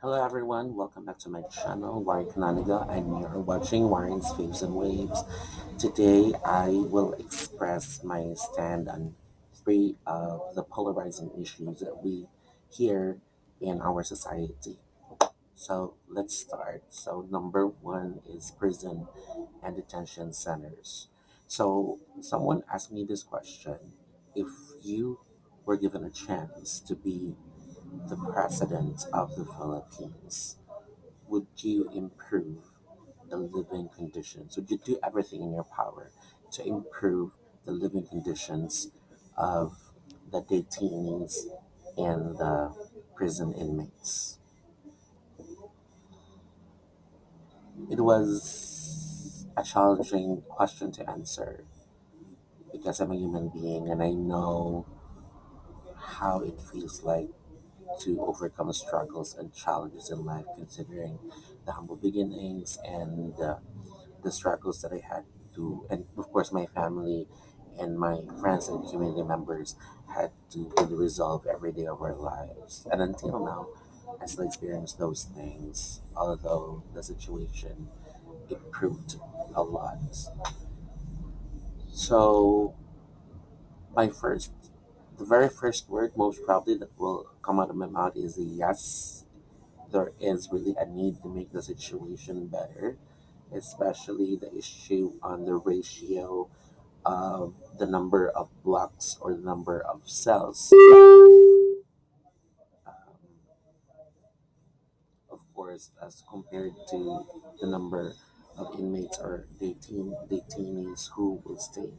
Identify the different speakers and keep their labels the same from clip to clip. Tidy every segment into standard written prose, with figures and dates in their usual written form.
Speaker 1: Hello everyone, welcome back to my channel, Warren Kananiga, and you're watching Warren's Waves and Waves. Today I will express my stand on three of the polarizing issues that we hear in our society. So let's start. So number one is prison and detention centers. So someone asked me this question: if you were given a chance to be the president of the Philippines, would you improve the living conditions? Would you do everything in your power to improve the living conditions of the detainees and the prison inmates? It was a challenging question to answer because I'm a human being and I know how it feels like to overcome struggles and challenges in life, considering the humble beginnings and the struggles that I had to, and of course, my family and my friends and community members had to really resolve every day of our lives. And until now, I still experience those things, although the situation improved a lot. So, my first, the very first word, most probably, that will come out of my mouth is a yes. There is really a need to make the situation better, especially the issue on the ratio of the number of blocks or the number of cells. Of course, as compared to the number of inmates or detainees who will stay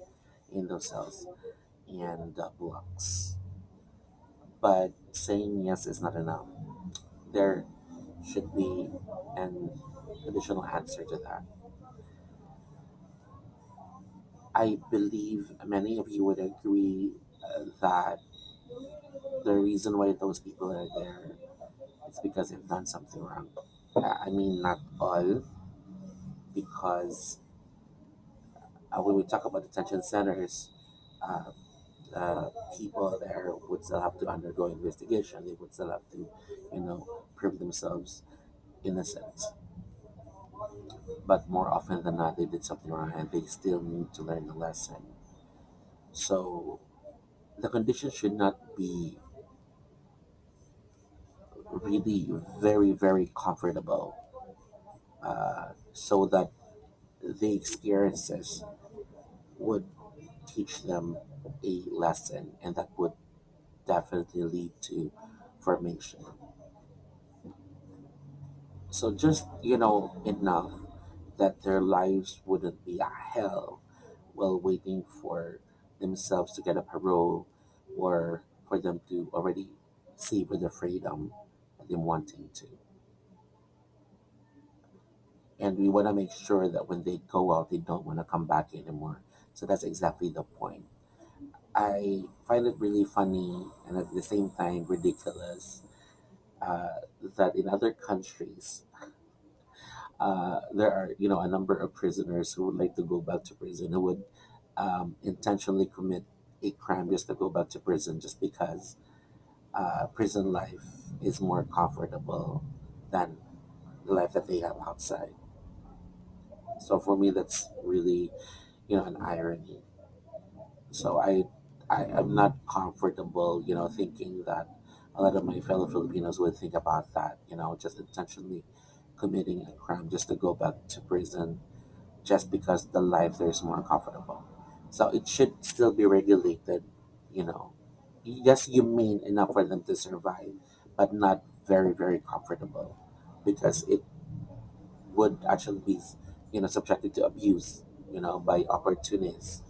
Speaker 1: in those cells and blocks. But saying yes is not enough. There should be an additional answer to that. I believe many of you would agree that the reason why those people are there is because they've done something wrong. I mean, not all, because when we talk about detention centers, uh, people there would still have to undergo investigation. They would still have to, prove themselves innocent. But more often than not, they did something wrong and they still need to learn the lesson. So the condition should not be really very, very comfortable, so that the experiences would teach them a lesson, and that would definitely lead to formation. So just, enough that their lives wouldn't be a hell while waiting for themselves to get a parole, or for them to already savor the freedom that them wanting to. And we want to make sure that when they go out, they don't want to come back anymore. So that's exactly the point. I find it really funny and at the same time ridiculous, that in other countries, there are, a number of prisoners who would like to go back to prison, who would intentionally commit a crime just to go back to prison, just because prison life is more comfortable than the life that they have outside. So for me, that's really, an irony. So I am not comfortable, thinking that a lot of my fellow Filipinos would think about that, just intentionally committing a crime just to go back to prison, just because the life there is more comfortable. So it should still be regulated, you know. Yes, you mean enough for them to survive, but not very, very comfortable, because it would actually be, subjected to abuse, by opportunists.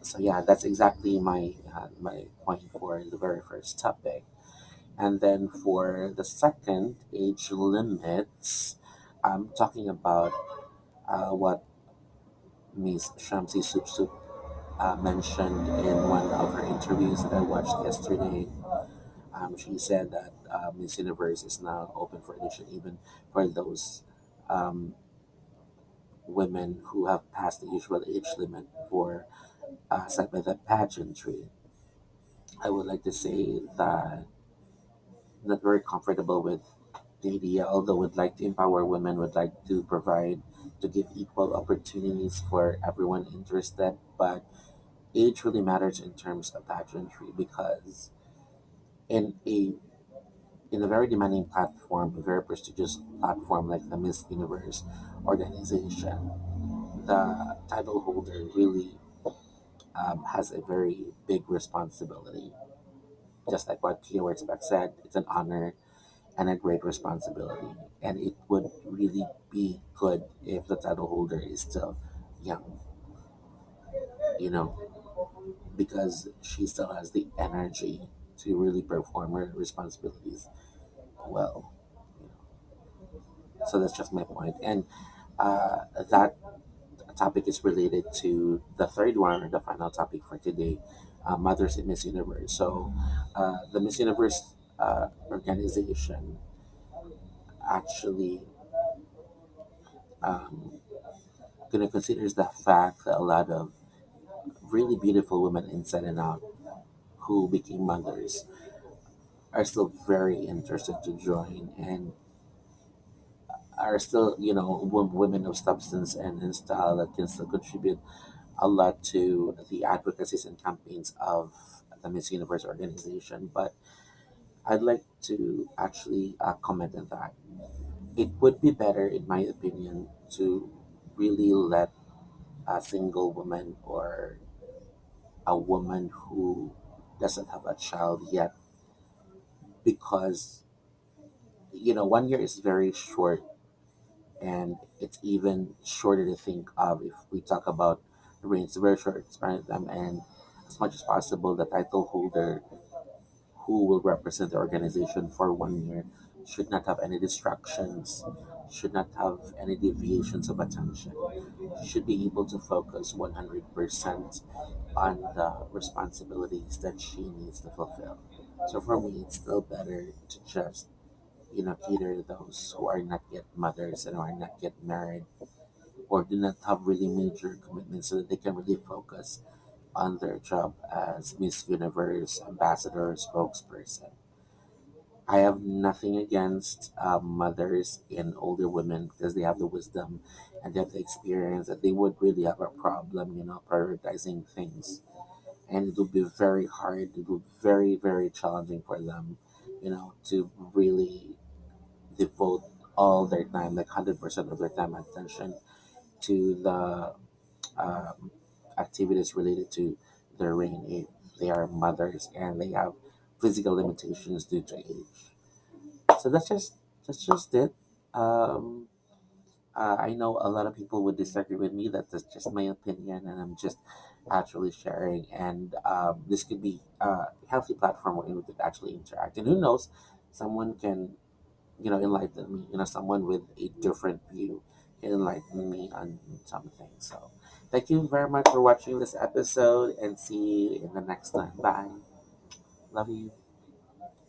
Speaker 1: So yeah, that's exactly my point for the very first topic. And then for the second, age limits, I'm talking about what Miss Shamsi Sup Sup mentioned in one of her interviews that I watched yesterday. She said that Miss Universe is now open for audition, even for those um, women who have passed the usual age limit for set by the pageantry. I would like to say that not very comfortable with the idea, although would like to empower women, would like to provide, to give equal opportunities for everyone interested. But age really matters in terms of pageantry because in a in a very demanding platform, a very prestigious platform like the Miss Universe organization, the title holder really has a very big responsibility. Just like what Kia Worksback said, it's an honor and a great responsibility. And it would really be good if the title holder is still young, you know, because she still has the energy to really perform her responsibilities well. You know. So that's just my point. And that topic is related to the third one, or the final topic for today, Mothers in Miss Universe. So the Miss Universe organization actually um, considers the fact that a lot of really beautiful women inside and out who became mothers are still very interested to join, and are still, women of substance and in style that can still contribute a lot to the advocacies and campaigns of the Miss Universe organization. But I'd like to actually comment on that. It would be better, in my opinion, to really let a single woman, or a woman who doesn't have a child yet, because 1 year is very short, and it's even shorter to think of if we talk about the range. It's a very short span of time, and as much as possible, the title holder who will represent the organization for 1 year should not have any distractions, should not have any deviations of attention, should be able to focus 100% on the responsibilities that she needs to fulfill. So for me, it's still better to just, cater those who are not yet mothers and are not yet married, or do not have really major commitments, so that they can really focus on their job as Miss Universe ambassador or spokesperson. I have nothing against mothers and older women, because they have the wisdom and they have the experience, that they would really have a problem, prioritizing things. And it would be very hard, it would be very, very challenging for them, to really devote all their time, like 100% of their time and attention, to the um, activities related to their reign if they are mothers and they have physical limitations due to age. So that's just it. Um, I know a lot of people would disagree with me. That's just my opinion, and I'm just actually sharing. And this could be a healthy platform where we could actually interact. And who knows, someone can, enlighten me. Someone with a different view can enlighten me on something. So, thank you very much for watching this episode, and see you in the next time. Bye. Love you.